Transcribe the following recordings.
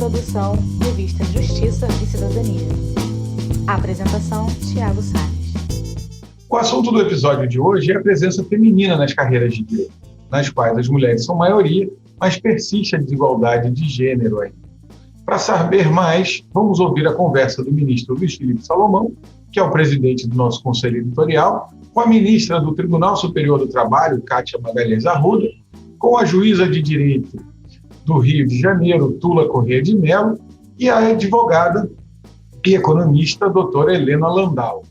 Produção, revista Justiça e Cidadania. Apresentação, Tiago Salles. O assunto do episódio de hoje é a presença feminina nas carreiras de direito, nas quais as mulheres são maioria, mas persiste a desigualdade de gênero ainda. Para saber mais, vamos ouvir a conversa do ministro Luiz Felipe Salomão, que é o presidente do nosso Conselho Editorial, com a ministra do Tribunal Superior do Trabalho, Kátia Magalhães Arruda, com a juíza de Direito do Rio de Janeiro, Tula Corrêa de Mello, e a advogada e economista, doutora Helena Landau.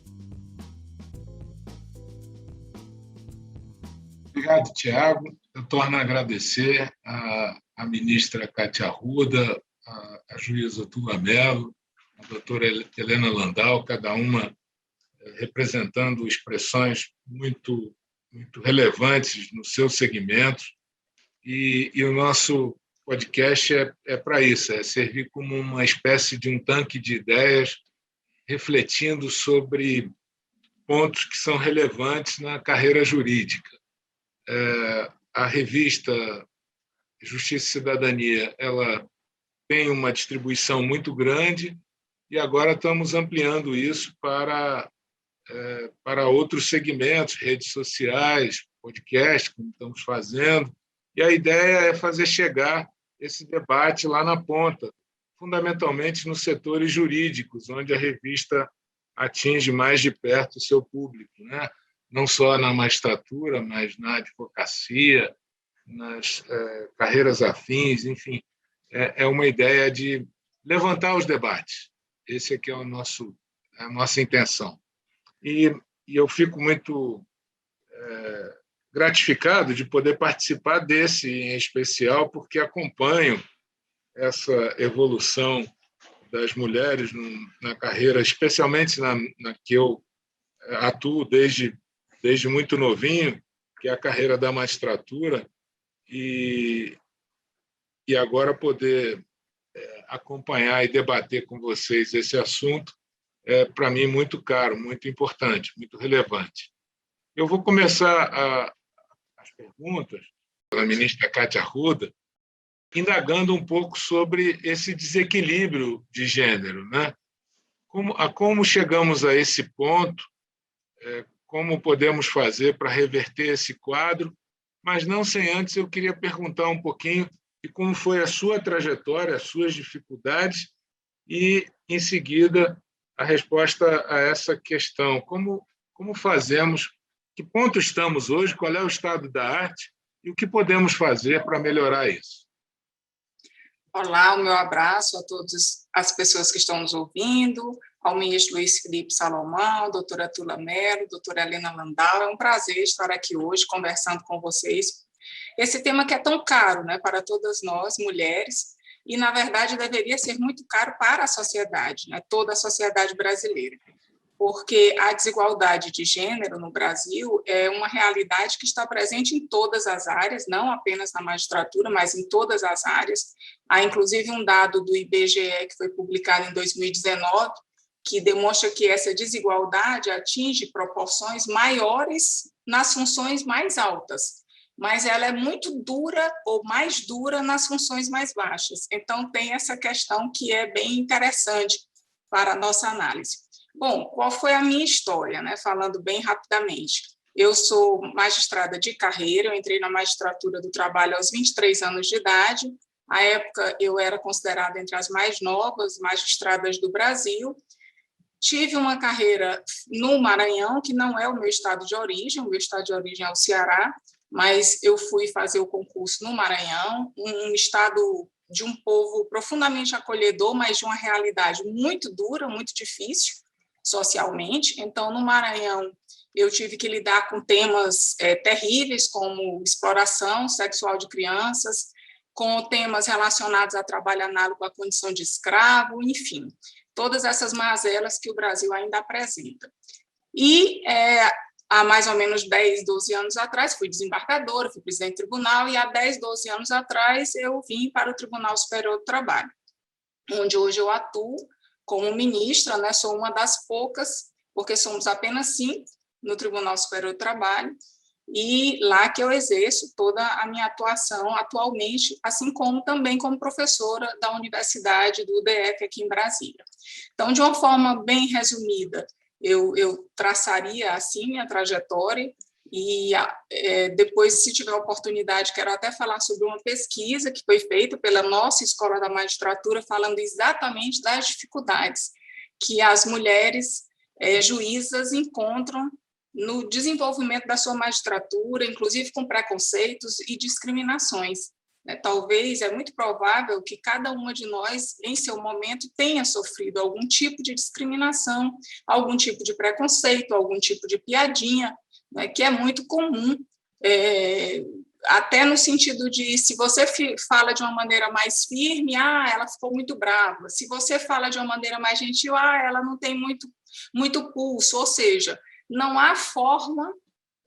Obrigado, Tiago. Eu torno a agradecer à ministra Kátia Arruda, a juíza Tula Mello, a doutora Helena Landau, cada uma representando expressões muito relevantes nos seus segmentos. E o nosso podcast é para isso, é servir como uma espécie de um tanque de ideias, refletindo sobre pontos que são relevantes na carreira jurídica. A revista Justiça e Cidadania, ela tem uma distribuição muito grande e agora estamos ampliando isso para outros segmentos, redes sociais, podcast, como estamos fazendo. E a ideia é fazer chegar esse debate lá na ponta, fundamentalmente nos setores jurídicos, onde a revista atinge mais de perto o seu público, né? Não só na magistratura, mas na advocacia, nas carreiras afins, enfim. É uma ideia de levantar os debates. Esse aqui é a nossa intenção. E eu fico muito gratificado de poder participar desse em especial, porque acompanho essa evolução das mulheres na carreira, especialmente na que eu atuo desde muito novinho, que é a carreira da magistratura, e agora poder acompanhar e debater com vocês esse assunto é, para mim, muito caro, muito importante, muito relevante. Eu vou começar as perguntas pela ministra Kátia Arruda, indagando um pouco sobre esse desequilíbrio de gênero, né? Como chegamos a esse ponto, como podemos fazer para reverter esse quadro, mas não sem antes eu queria perguntar um pouquinho de como foi a sua trajetória, as suas dificuldades e, em seguida, a resposta a essa questão. Como fazemos, que ponto estamos hoje, qual é o estado da arte e o que podemos fazer para melhorar isso? Olá, o meu abraço a todas as pessoas que estão nos ouvindo, ao ministro Luiz Felipe Salomão, doutora Tula Mello, doutora Helena Landau. É um prazer estar aqui hoje conversando com vocês. Esse tema que é tão caro, né, para todas nós, mulheres, e, na verdade, deveria ser muito caro para a sociedade, né, toda a sociedade brasileira, porque a desigualdade de gênero no Brasil é uma realidade que está presente em todas as áreas, não apenas na magistratura, mas em todas as áreas. Há, inclusive, um dado do IBGE que foi publicado em 2019, que demonstra que essa desigualdade atinge proporções maiores nas funções mais altas, mas ela é muito dura ou mais dura nas funções mais baixas. Então, tem essa questão que é bem interessante para a nossa análise. Bom, qual foi a minha história, né? Falando bem rapidamente. Eu sou magistrada de carreira, eu entrei na magistratura do trabalho aos 23 anos de idade. À época, eu era considerada entre as mais novas magistradas do Brasil. Tive uma carreira no Maranhão, que não é o meu estado de origem, o meu estado de origem é o Ceará, mas eu fui fazer o concurso no Maranhão, um estado de um povo profundamente acolhedor, mas de uma realidade muito dura, muito difícil socialmente. Então, no Maranhão, eu tive que lidar com temas terríveis, como exploração sexual de crianças, com temas relacionados a trabalho análogo à condição de escravo, enfim, todas essas mazelas que o Brasil ainda apresenta. E há mais ou menos 10, 12 anos atrás, fui desembargadora, fui presidente do tribunal, e há 10, 12 anos atrás eu vim para o Tribunal Superior do Trabalho, onde hoje eu atuo como ministra, né? Sou uma das poucas, porque somos apenas 5 no Tribunal Superior do Trabalho, e lá que eu exerço toda a minha atuação atualmente, assim como também como professora da Universidade do UDF aqui em Brasília. Então, de uma forma bem resumida, eu traçaria assim minha trajetória e depois, se tiver oportunidade, quero até falar sobre uma pesquisa que foi feita pela nossa Escola da Magistratura, falando exatamente das dificuldades que as mulheres juízas encontram no desenvolvimento da sua magistratura, inclusive com preconceitos e discriminações. Talvez, é muito provável que cada uma de nós, em seu momento, tenha sofrido algum tipo de discriminação, algum tipo de preconceito, algum tipo de piadinha, que é muito comum, até no sentido de, se você fala de uma maneira mais firme, ela ficou muito brava. Se você fala de uma maneira mais gentil, ela não tem muito pulso, ou seja, não há forma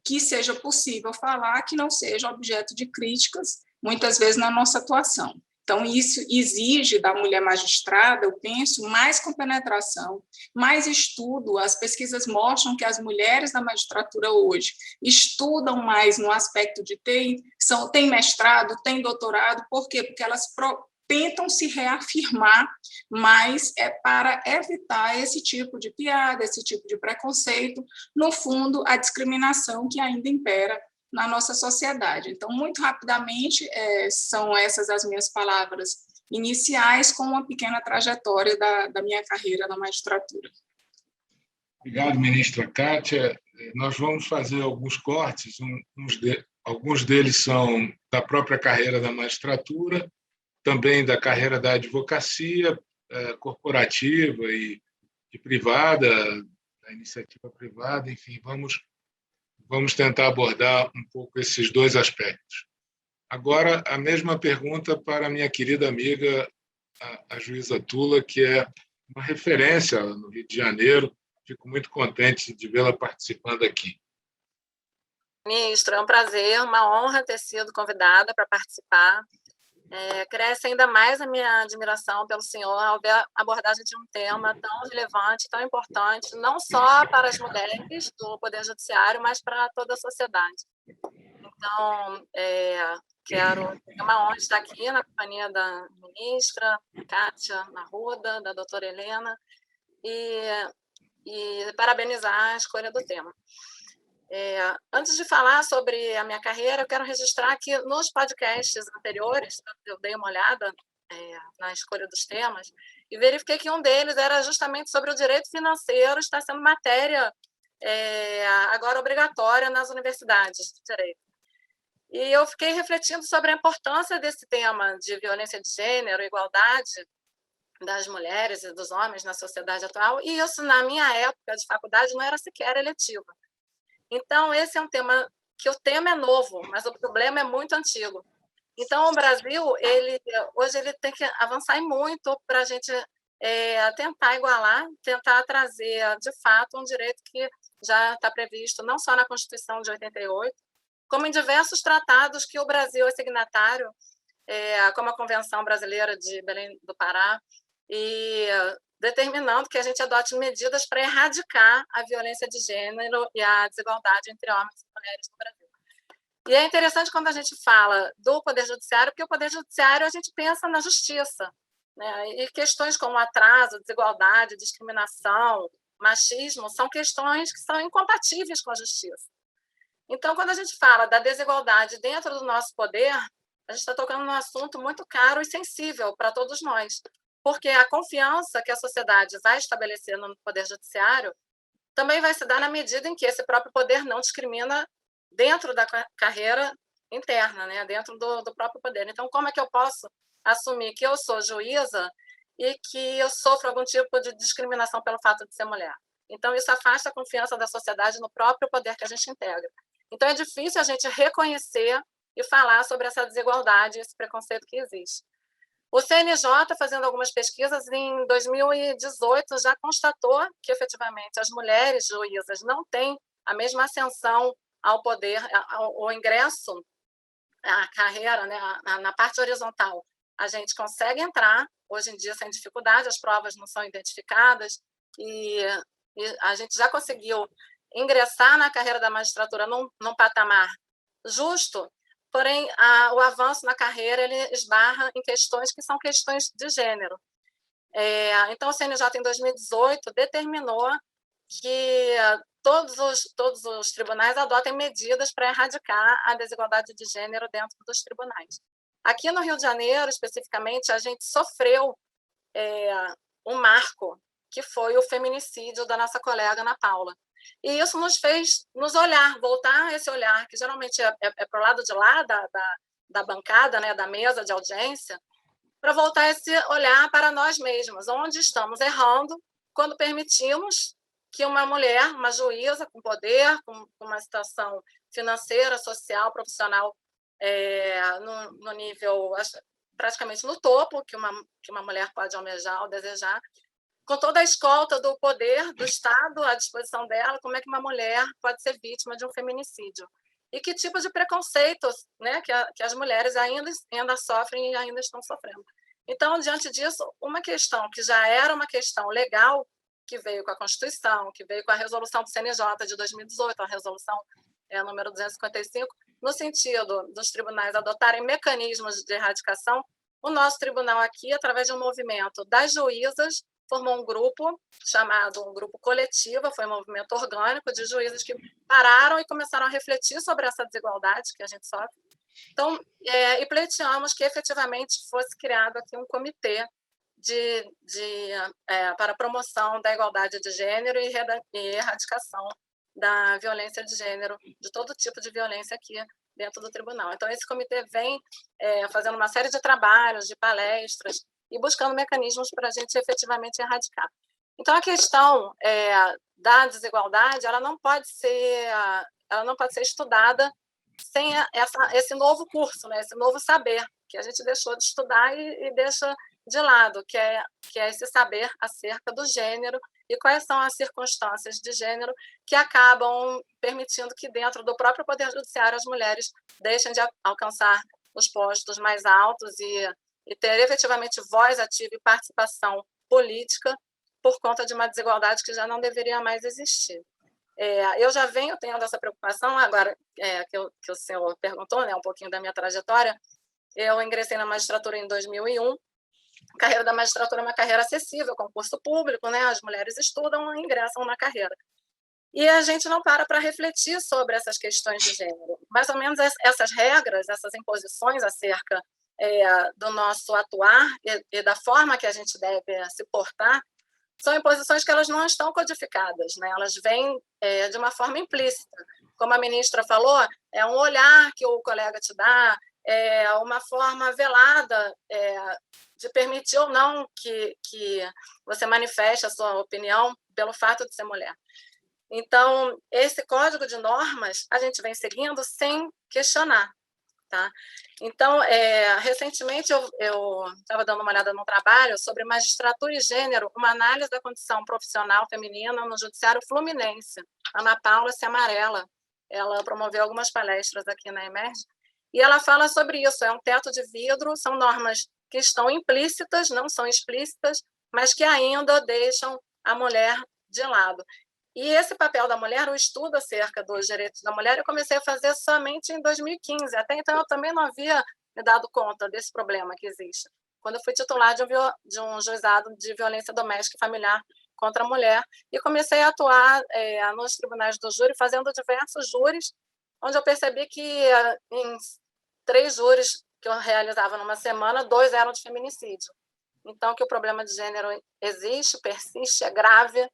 que seja possível falar que não seja objeto de críticas, muitas vezes na nossa atuação. Então, isso exige da mulher magistrada, eu penso, mais compenetração, mais estudo. As pesquisas mostram que as mulheres da magistratura hoje estudam mais no aspecto de têm mestrado, têm doutorado. Por quê? Porque elas tentam se reafirmar, mas é para evitar esse tipo de piada, esse tipo de preconceito, no fundo, a discriminação que ainda impera na nossa sociedade. Então, muito rapidamente, são essas as minhas palavras iniciais, com uma pequena trajetória da minha carreira na magistratura. Obrigado, ministra Kátia. Nós vamos fazer alguns cortes, alguns deles são da própria carreira da magistratura, também da carreira da advocacia corporativa e privada, da iniciativa privada, enfim, vamos tentar abordar um pouco esses dois aspectos. Agora, a mesma pergunta para a minha querida amiga, a juíza Tula, que é uma referência no Rio de Janeiro. Fico muito contente de vê-la participando aqui. Ministro, é um prazer, uma honra ter sido convidada para participar. Cresce ainda mais a minha admiração pelo senhor ao ver a abordagem de um tema tão relevante, tão importante, não só para as mulheres do Poder Judiciário, mas para toda a sociedade. Então, é uma honra estar aqui na companhia da ministra Kátia Arruda, da doutora Helena, e parabenizar a escolha do tema. Antes de falar sobre a minha carreira, eu quero registrar que nos podcasts anteriores, eu dei uma olhada na escolha dos temas e verifiquei que um deles era justamente sobre o direito financeiro, está sendo matéria agora obrigatória nas universidades de direito. E eu fiquei refletindo sobre a importância desse tema de violência de gênero, igualdade das mulheres e dos homens na sociedade atual, e isso, na minha época de faculdade, não era sequer eletiva. Então, esse é um tema que o tema é novo, mas o problema é muito antigo. Então, o Brasil, hoje ele tem que avançar muito para a gente tentar igualar, tentar trazer, de fato, um direito que já está previsto não só na Constituição de 88, como em diversos tratados que o Brasil é signatário, como a Convenção Brasileira de Belém do Pará, e determinando que a gente adote medidas para erradicar a violência de gênero e a desigualdade entre homens e mulheres no Brasil. E é interessante quando a gente fala do Poder Judiciário, porque o Poder Judiciário a gente pensa na justiça, né? E questões como atraso, desigualdade, discriminação, machismo, são questões que são incompatíveis com a justiça. Então, quando a gente fala da desigualdade dentro do nosso poder, a gente está tocando num assunto muito caro e sensível para todos nós, porque a confiança que a sociedade vai estabelecer no Poder Judiciário também vai se dar na medida em que esse próprio poder não discrimina dentro da carreira interna, né? Dentro do próprio poder. Então, como é que eu posso assumir que eu sou juíza e que eu sofro algum tipo de discriminação pelo fato de ser mulher? Então, isso afasta a confiança da sociedade no próprio poder que a gente integra. Então, é difícil a gente reconhecer e falar sobre essa desigualdade, esse preconceito que existe. O CNJ, fazendo algumas pesquisas, em 2018, já constatou que, efetivamente, as mulheres juízas não têm a mesma ascensão ao poder, ao ingresso, à carreira, né, na parte horizontal. A gente consegue entrar, hoje em dia, sem dificuldade, as provas não são identificadas, e a gente já conseguiu ingressar na carreira da magistratura num patamar justo, porém, o avanço na carreira ele esbarra em questões que são questões de gênero. Então, o CNJ, em 2018, determinou que todos os tribunais adotem medidas para erradicar a desigualdade de gênero dentro dos tribunais. Aqui no Rio de Janeiro, especificamente, a gente sofreu um marco, que foi o feminicídio da nossa colega Ana Paula. E isso nos fez voltar esse olhar, que geralmente é para o lado de lá da bancada, né, da mesa de audiência, para voltar esse olhar para nós mesmas, onde estamos errando quando permitimos que uma mulher, uma juíza com poder, com uma situação financeira, social, profissional, no nível, praticamente no topo, que uma mulher pode almejar ou desejar, com toda a escolta do poder do Estado à disposição dela, como é que uma mulher pode ser vítima de um feminicídio? E que tipo de preconceitos, né, que as mulheres ainda sofrem e ainda estão sofrendo. Então, diante disso, uma questão que já era uma questão legal, que veio com a Constituição, que veio com a resolução do CNJ de 2018, a resolução número 255, no sentido dos tribunais adotarem mecanismos de erradicação, o nosso tribunal aqui, através de um movimento das juízas, formou um grupo chamado um grupo coletivo, foi um movimento orgânico de juízes que pararam e começaram a refletir sobre essa desigualdade que a gente sofre. Então, e pleiteamos que efetivamente fosse criado aqui um comitê para promoção da igualdade de gênero e erradicação da violência de gênero, de todo tipo de violência aqui dentro do tribunal. Então, esse comitê vem fazendo uma série de trabalhos, de palestras, e buscando mecanismos para a gente efetivamente erradicar. Então, a questão da desigualdade ela não pode ser estudada sem esse novo curso, né, esse novo saber, que a gente deixou de estudar e deixa de lado, que é esse saber acerca do gênero e quais são as circunstâncias de gênero que acabam permitindo que dentro do próprio Poder Judiciário as mulheres deixem de alcançar os postos mais altos e ter efetivamente voz ativa e participação política por conta de uma desigualdade que já não deveria mais existir. Eu já venho tendo essa preocupação, agora que o senhor perguntou, né, um pouquinho da minha trajetória. Eu ingressei na magistratura em 2001. A carreira da magistratura é uma carreira acessível, concurso público, né? As mulheres estudam e ingressam na carreira. E a gente não para refletir sobre essas questões de gênero. Mais ou menos essas regras, essas imposições acerca do nosso atuar e da forma que a gente deve se portar, são imposições que elas não estão codificadas, né? Elas vêm de uma forma implícita. Como a ministra falou, é um olhar que o colega te dá, é uma forma velada de permitir ou não que você manifeste a sua opinião pelo fato de ser mulher. Então, esse código de normas a gente vem seguindo sem questionar. Tá? Então, recentemente eu estava dando uma olhada num trabalho sobre magistratura e gênero, uma análise da condição profissional feminina no Judiciário Fluminense. Ana Paula Ciamarella, ela promoveu algumas palestras aqui na Emerge, e ela fala sobre isso, é um teto de vidro, são normas que estão implícitas, não são explícitas, mas que ainda deixam a mulher de lado. E esse papel da mulher, o estudo acerca dos direitos da mulher, eu comecei a fazer somente em 2015. Até então, eu também não havia me dado conta desse problema que existe. Quando eu fui titular de um juizado de violência doméstica e familiar contra a mulher, e comecei a atuar nos tribunais do júri, fazendo diversos júris, onde eu percebi que em 3 júris que eu realizava numa semana, 2 eram de feminicídio. Então, que o problema de gênero existe, persiste, é grave,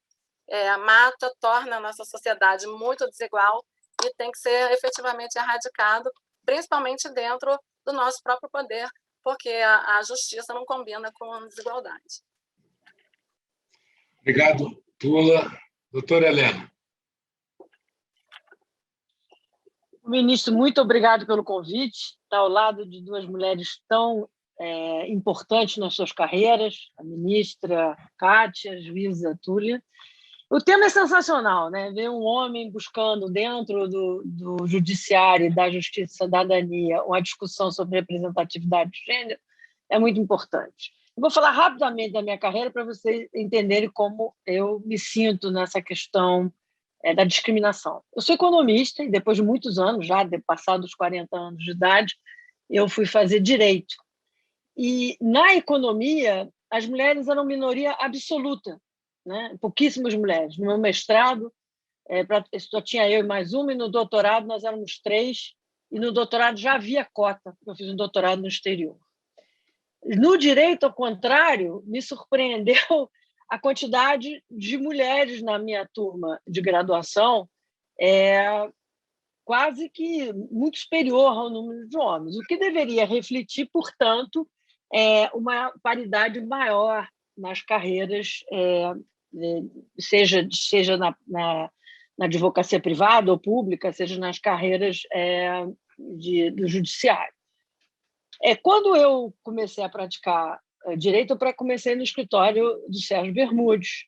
mata, torna a nossa sociedade muito desigual e tem que ser efetivamente erradicado, principalmente dentro do nosso próprio poder, porque a justiça não combina com a desigualdade. Obrigado, Tula. Doutora Helena. Ministro, muito obrigado pelo convite. Estar ao lado de 2 mulheres tão importantes nas suas carreiras, a ministra Kátia, a juíza Túlia. O tema é sensacional, né? Ver um homem buscando dentro do judiciário, da justiça e cidadania, uma discussão sobre representatividade de gênero é muito importante. Eu vou falar rapidamente da minha carreira para vocês entenderem como eu me sinto nessa questão da discriminação. Eu sou economista e depois de muitos anos, já passados os 40 anos de idade, eu fui fazer direito. E na economia, as mulheres eram minoria absoluta, né? Pouquíssimas mulheres. No meu mestrado, só tinha eu e mais uma, e no doutorado nós éramos 3, e no doutorado já havia cota, eu fiz um doutorado no exterior. No direito, ao contrário, me surpreendeu a quantidade de mulheres na minha turma de graduação, quase que muito superior ao número de homens, o que deveria refletir, portanto, uma paridade maior nas carreiras, seja na advocacia privada ou pública, seja nas carreiras do judiciário. Quando eu comecei a praticar direito, eu comecei no escritório do Sérgio Bermudes,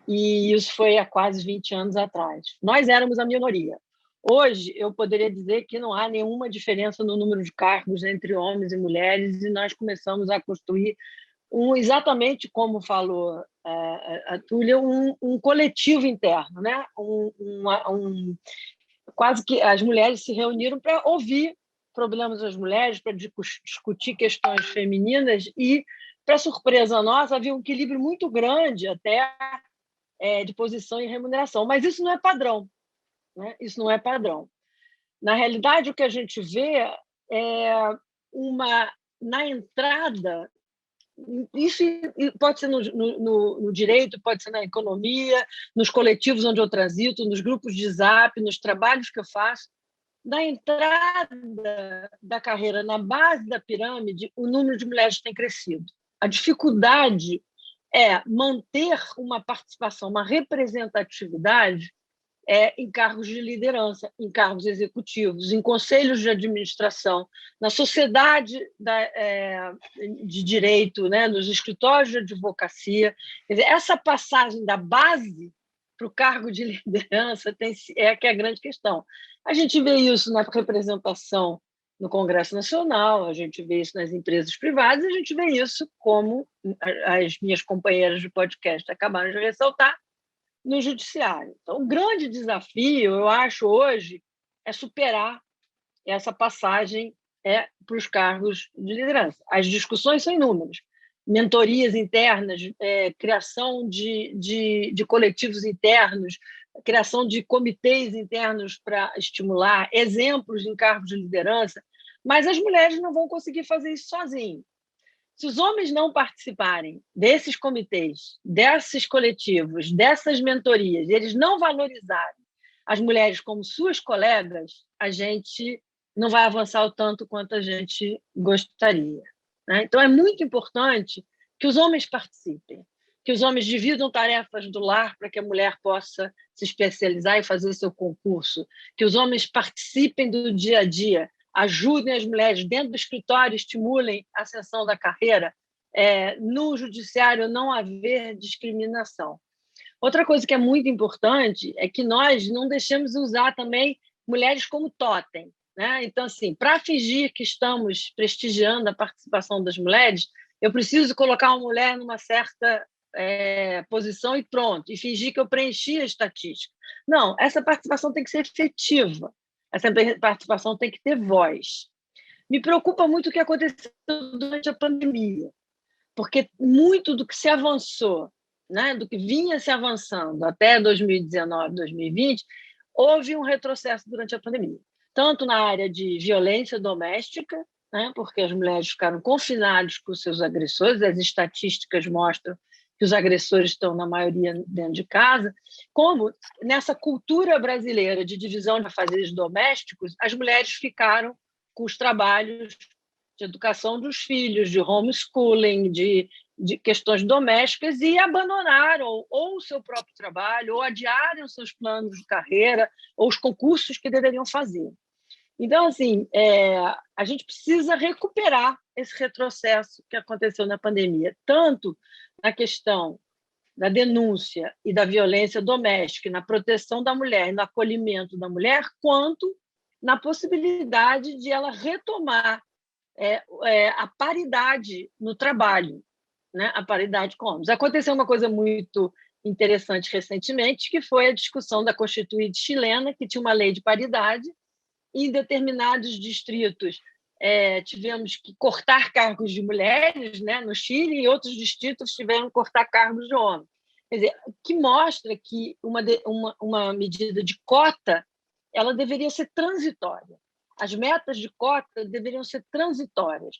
e isso foi há quase 20 anos atrás. Nós éramos a minoria. Hoje, eu poderia dizer que não há nenhuma diferença no número de cargos entre homens e mulheres, e nós começamos a construir, exatamente como falou a Túlia, um coletivo interno, né? Quase que as mulheres se reuniram para ouvir problemas das mulheres, para discutir questões femininas, e, para surpresa nossa, havia um equilíbrio muito grande até de posição e remuneração. Mas isso não é padrão, né? Isso não é padrão. Na realidade, o que a gente vê na entrada, isso pode ser no direito, pode ser na economia, nos coletivos onde eu transito, nos grupos de Zap, nos trabalhos que eu faço. Na entrada da carreira, na base da pirâmide, o número de mulheres tem crescido. A dificuldade é manter uma participação, uma representatividade em cargos de liderança, em cargos executivos, em conselhos de administração, na sociedade de direito, né, nos escritórios de advocacia. Quer dizer, essa passagem da base para o cargo de liderança que é a grande questão. A gente vê isso na representação no Congresso Nacional, a gente vê isso nas empresas privadas, a gente vê isso, como as minhas companheiras de podcast acabaram de ressaltar, no judiciário. Então, o grande desafio, eu acho, hoje, é superar essa passagem para os cargos de liderança. As discussões são inúmeras. Mentorias internas, criação de coletivos internos, criação de comitês internos para estimular, exemplos em cargos de liderança, mas as mulheres não vão conseguir fazer isso sozinhas. Se os homens não participarem desses comitês, desses coletivos, dessas mentorias, eles não valorizarem as mulheres como suas colegas, a gente não vai avançar o tanto quanto a gente gostaria, né? Então, é muito importante que os homens participem, que os homens dividam tarefas do lar para que a mulher possa se especializar e fazer seu concurso, que os homens participem do dia a dia, ajudem as mulheres dentro do escritório, estimulem a ascensão da carreira, no judiciário não haver discriminação. Outra coisa que é muito importante é que nós não deixemos de usar também mulheres como totem, né? Então, assim, para fingir que estamos prestigiando a participação das mulheres, eu preciso colocar uma mulher numa certa posição e pronto, e fingir que eu preenchi a estatística. Não, essa participação tem que ser efetiva. Essa participação tem que ter voz. Me preocupa muito o que aconteceu durante a pandemia, porque muito do que se avançou, né, do que vinha se avançando até 2019, 2020, houve um retrocesso durante a pandemia, tanto na área de violência doméstica, né, porque as mulheres ficaram confinadas com seus agressores, as estatísticas mostram que os agressores estão, na maioria, dentro de casa, como nessa cultura brasileira de divisão de afazeres domésticos, as mulheres ficaram com os trabalhos de educação dos filhos, de homeschooling, de questões domésticas, e abandonaram ou o seu próprio trabalho, ou adiaram os seus planos de carreira, ou os concursos que deveriam fazer. Então, assim, a gente precisa recuperar esse retrocesso que aconteceu na pandemia, tanto na questão da denúncia e da violência doméstica, na proteção da mulher, no acolhimento da mulher, quanto na possibilidade de ela retomar a paridade no trabalho, né? A paridade com homens. Aconteceu uma coisa muito interessante recentemente, que foi a discussão da Constituinte chilena, que tinha uma lei de paridade. Em determinados distritos, tivemos que cortar cargos de mulheres, né, no Chile, e em outros distritos tiveram que cortar cargos de homens. Quer dizer, que mostra que uma medida de cota ela deveria ser transitória. As metas de cota deveriam ser transitórias,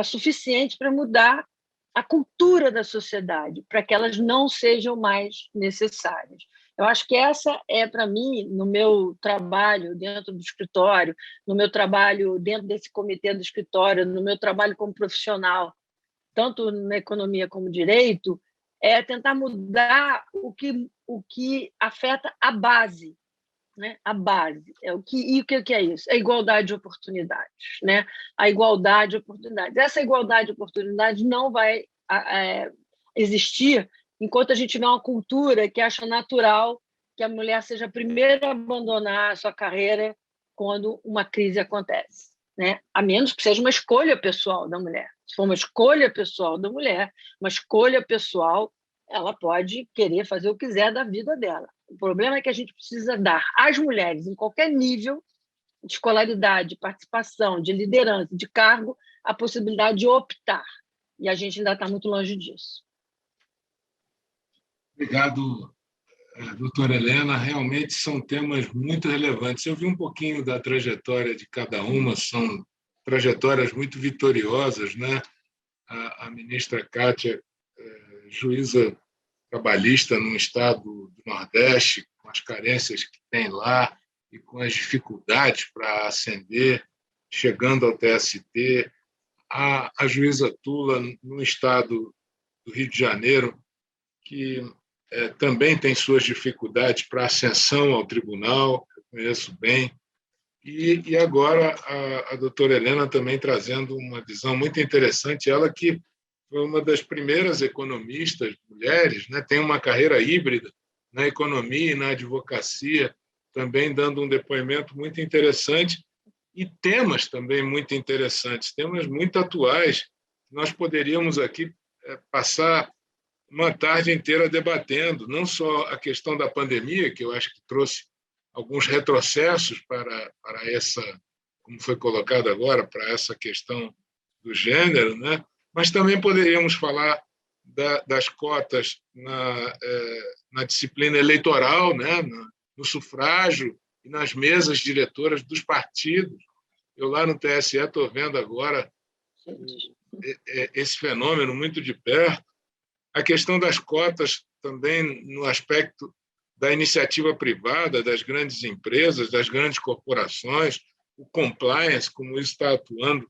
suficientes para mudar a cultura da sociedade, para que elas não sejam mais necessárias. Eu acho que essa é, para mim, no meu trabalho dentro do escritório, no meu trabalho dentro desse comitê do escritório, no meu trabalho como profissional, tanto na economia como no direito, é tentar mudar o que afeta a base, né? A base. E o que é isso? A igualdade de oportunidades. Né? A igualdade de oportunidades. Essa igualdade de oportunidades não vai existir enquanto a gente tiver uma cultura que acha natural que a mulher seja a primeira a abandonar a sua carreira quando uma crise acontece, né? A menos que seja uma escolha pessoal da mulher. Se for uma escolha pessoal da mulher, uma escolha pessoal, ela pode querer fazer o que quiser da vida dela. O problema é que a gente precisa dar às mulheres, em qualquer nível de escolaridade, de participação, de liderança, de cargo, a possibilidade de optar. E a gente ainda está muito longe disso. Obrigado, doutora Helena. Realmente são temas muito relevantes. Eu vi um pouquinho da trajetória de cada uma, são trajetórias muito vitoriosas, né? A ministra Kátia, juíza trabalhista no estado do Nordeste, com as carências que tem lá e com as dificuldades para ascender, chegando ao TST. A juíza Tula, no estado do Rio de Janeiro, que também tem suas dificuldades para ascensão ao tribunal, eu conheço bem. E agora a doutora Helena também trazendo uma visão muito interessante, ela que foi uma das primeiras economistas mulheres, né? Tem uma carreira híbrida na economia e na advocacia, também dando um depoimento muito interessante, e temas também muito interessantes, temas muito atuais. Nós poderíamos aqui passar uma tarde inteira debatendo, não só a questão da pandemia, que eu acho que trouxe alguns retrocessos para essa, como foi colocado agora, para essa questão do gênero, né? Mas também poderíamos falar das cotas na disciplina eleitoral, né? No sufrágio e nas mesas diretoras dos partidos. Eu lá no TSE estou vendo agora esse fenômeno muito de perto. A questão das cotas também no aspecto da iniciativa privada, das grandes empresas, das grandes corporações, o compliance, como isso está atuando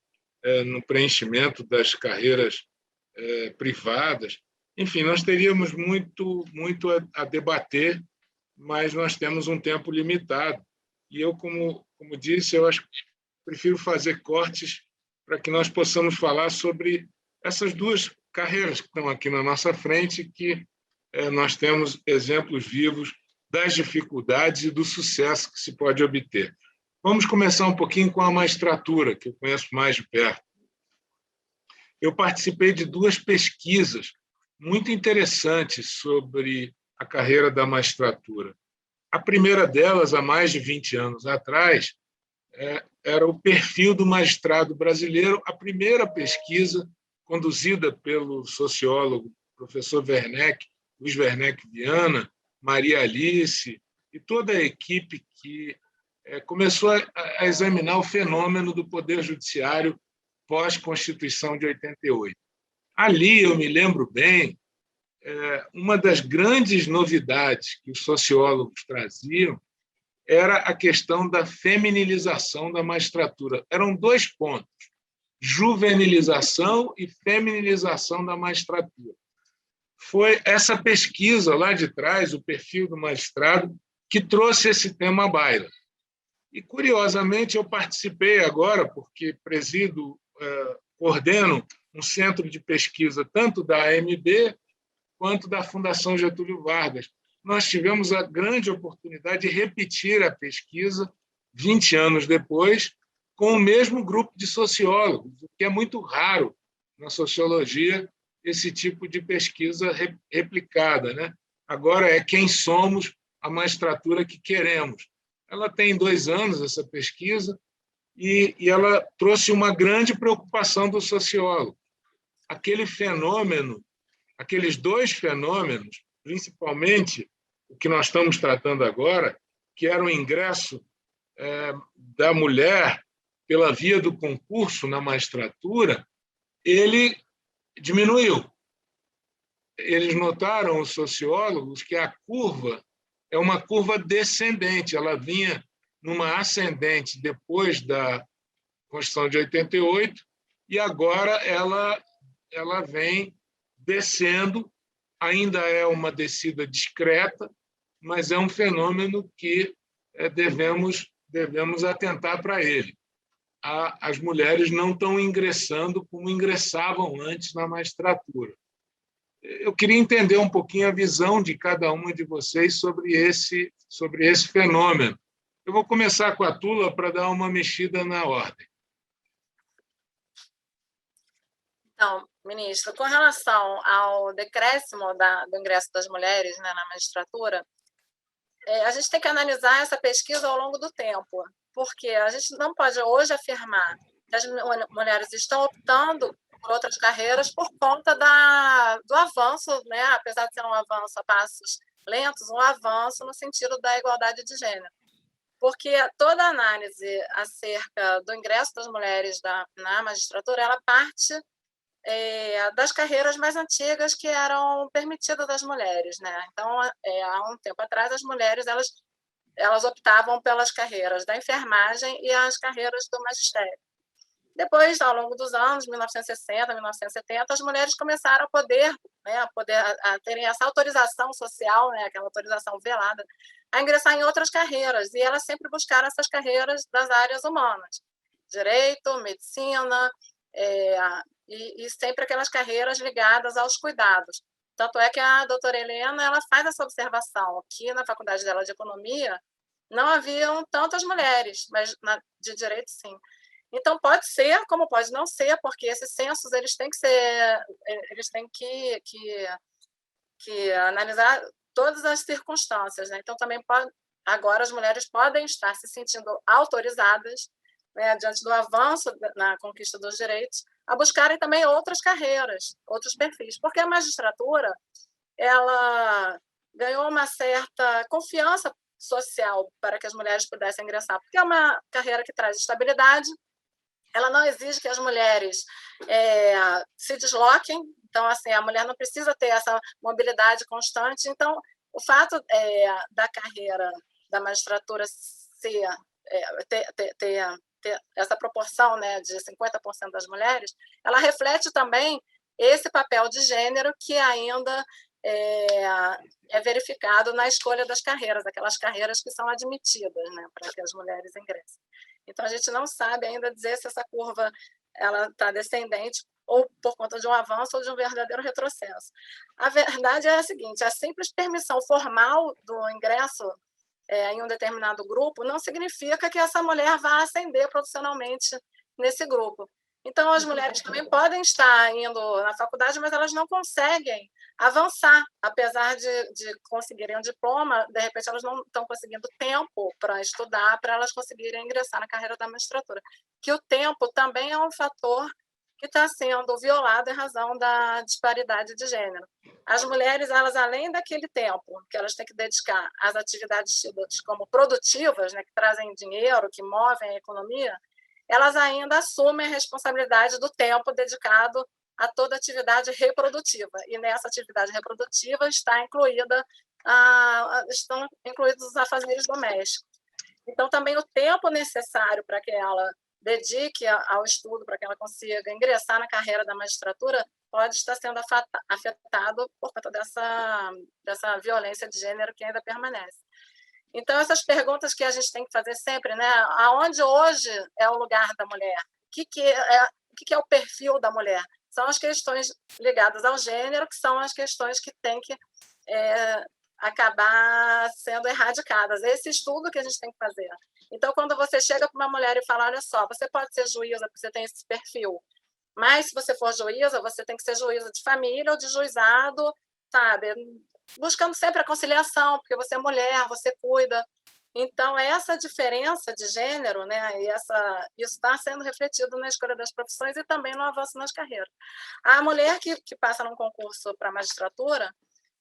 no preenchimento das carreiras privadas. Enfim, nós teríamos muito a debater, mas nós temos um tempo limitado. E eu, como disse, eu acho que prefiro fazer cortes para que nós possamos falar sobre essas duas carreiras que estão aqui na nossa frente, que nós temos exemplos vivos das dificuldades e do sucesso que se pode obter. Vamos começar um pouquinho com a magistratura, que eu conheço mais de perto. Eu participei de duas pesquisas muito interessantes sobre a carreira da magistratura. A primeira delas, há mais de 20 anos atrás, era o perfil do magistrado brasileiro, a primeira pesquisa conduzida pelo sociólogo professor Werneck, Luiz Werneck Viana, Maria Alice e toda a equipe que começou a examinar o fenômeno do Poder Judiciário pós-Constituição de 88. Ali, eu me lembro bem, uma das grandes novidades que os sociólogos traziam era a questão da feminilização da magistratura. Eram dois pontos, juvenilização e feminilização da magistratura. Foi essa pesquisa lá de trás, o perfil do magistrado, que trouxe esse tema à baila. E, curiosamente, eu participei agora, porque coordeno um centro de pesquisa tanto da AMB quanto da Fundação Getúlio Vargas. Nós tivemos a grande oportunidade de repetir a pesquisa 20 anos depois, com o mesmo grupo de sociólogos, o que é muito raro na sociologia, esse tipo de pesquisa replicada, né? agora é quem somos, a magistratura que queremos. Ela tem 2 anos, essa pesquisa, e ela trouxe uma grande preocupação do sociólogo. Aquele fenômeno, aqueles 2 fenômenos, principalmente o que nós estamos tratando agora, que era o ingresso da mulher pela via do concurso na magistratura, ele diminuiu. Eles notaram, os sociólogos, que a curva é uma curva descendente. Ela vinha numa ascendente depois da Constituição de 88 e agora ela vem descendo. Ainda é uma descida discreta, mas é um fenômeno que devemos atentar para ele. As mulheres não estão ingressando como ingressavam antes na magistratura. Eu queria entender um pouquinho a visão de cada uma de vocês sobre esse fenômeno. Eu vou começar com a Tula para dar uma mexida na ordem. Então, ministro, com relação ao decréscimo do ingresso das mulheres, né, na magistratura, a gente tem que analisar essa pesquisa ao longo do tempo, porque a gente não pode hoje afirmar que as mulheres estão optando por outras carreiras por conta do avanço, né? Apesar de ser um avanço a passos lentos, um avanço no sentido da igualdade de gênero. Porque toda análise acerca do ingresso das mulheres na magistratura, ela parte das carreiras mais antigas que eram permitidas às mulheres, né? Então, há um tempo atrás, as mulheres elas optavam pelas carreiras da enfermagem e as carreiras do magistério. Depois, ao longo dos anos, 1960, 1970, as mulheres começaram a poder, né, a terem essa autorização social, né, aquela autorização velada, a ingressar em outras carreiras, e elas sempre buscaram essas carreiras das áreas humanas, direito, medicina, e sempre aquelas carreiras ligadas aos cuidados. Tanto é que a doutora Helena ela faz essa observação, que na faculdade dela de economia não haviam tantas mulheres, mas de direito, sim. Então, pode ser, como pode não ser, porque esses censos eles têm que analisar todas as circunstâncias, né? Então, também agora as mulheres podem estar se sentindo autorizadas, né, diante do avanço na conquista dos direitos, a buscarem também outras carreiras, outros perfis, porque a magistratura ela ganhou uma certa confiança social para que as mulheres pudessem ingressar, porque é uma carreira que traz estabilidade. Ela não exige que as mulheres se desloquem, então assim a mulher não precisa ter essa mobilidade constante. Então, o fato da carreira da magistratura ter essa proporção, né, de 50% das mulheres, ela reflete também esse papel de gênero que ainda é verificado na escolha das carreiras, aquelas carreiras que são admitidas, né, para que as mulheres ingressem. Então, a gente não sabe ainda dizer se essa curva está descendente ou por conta de um avanço ou de um verdadeiro retrocesso. A verdade é a seguinte: a simples permissão formal do ingresso em um determinado grupo não significa que essa mulher vá ascender profissionalmente nesse grupo. Então, as mulheres também podem estar indo na faculdade, mas elas não conseguem avançar, apesar de conseguirem um diploma, de repente elas não estão conseguindo tempo para estudar, para elas conseguirem ingressar na carreira da magistratura. Que o tempo também é um fator que está sendo violado em razão da disparidade de gênero. As mulheres, elas além daquele tempo que elas têm que dedicar às atividades tidas como produtivas, né, que trazem dinheiro, que movem a economia, elas ainda assumem a responsabilidade do tempo dedicado a toda atividade reprodutiva. E nessa atividade reprodutiva estão incluídos os afazeres domésticos. Então, também o tempo necessário para que ela dedique ao estudo, para que ela consiga ingressar na carreira da magistratura, pode estar sendo afetado por conta dessa violência de gênero que ainda permanece. Então, essas perguntas que a gente tem que fazer sempre, né? Aonde hoje é o lugar da mulher? O que é o perfil da mulher? São as questões ligadas ao gênero, que são as questões que têm que acabar sendo erradicadas. Esse estudo que a gente tem que fazer. Então, quando você chega para uma mulher e fala, olha só, você pode ser juíza porque você tem esse perfil, mas se você for juíza, você tem que ser juíza de família ou de juizado, sabe, buscando sempre a conciliação, porque você é mulher, você cuida. Então, essa diferença de gênero, né, isso está sendo refletido na escolha das profissões e também no avanço nas carreiras. A mulher que passa num concurso para a magistratura,